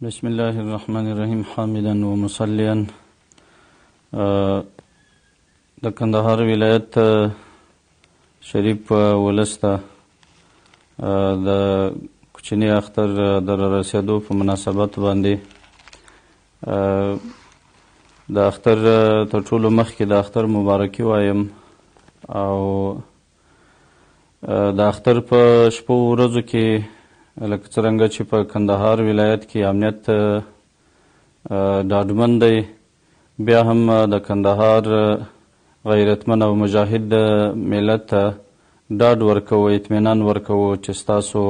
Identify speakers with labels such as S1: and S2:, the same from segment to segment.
S1: بسم الله الرحمن الرحیم حامدا و مصلیا. د کندهار ولایت شریف ولس ته د کوچني اختر د رارسېدو په مناسبت باندې د اختر تر ټولو مخکې د اختر مبارکي وایم او د اختر په شپو ورځو کې لکه څرنګه چې په کندهار ولایت کې امنیت ډاډمن دی، بیا هم د کندهار غیرتمن او مجاهد ملت ته ډاډ ورکوو، اطمینان ورکوو چې ستاسو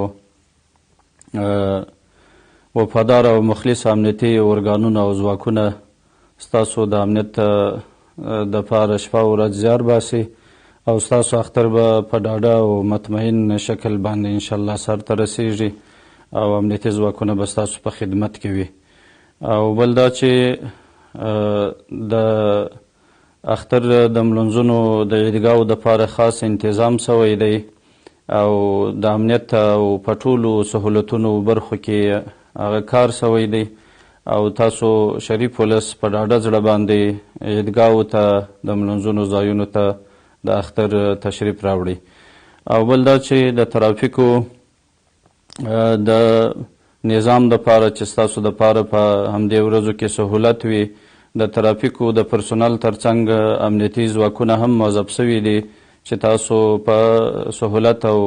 S1: وفادار او مخلص امنیتي ارګانونه او ځواکونه ستاسو د امنیت دپاره شپه ورځ زیار باسي او ستاسو اختر به په ډاډه او مطمئن شکل باندې انشاءالله سرته رسیږي او امنیتي ځواکونه به ستاسو په خدمت کې وي. او بل دا چې د اختر د ملنځونو د عیدګاو دپاره خاص انتظام سوی دی او د امنیت او په ټولو سهولتونو برخو کې هغه کار سوی دی او تاسو شریف ولس په ډاډه زړه باندې عیدګاو ته د ملنځونو ځایونو ته د اختر تشریف راوړي. او بل دا چې د ترافیکو د نظام دپاره چې ستاسو دپاره په همدې ورځو کې سهولت وي، د ترافیکو د پرسونل ترڅنګ امنیتي ځواکونه هم موظف سوي دي چې تاسو په سهولت او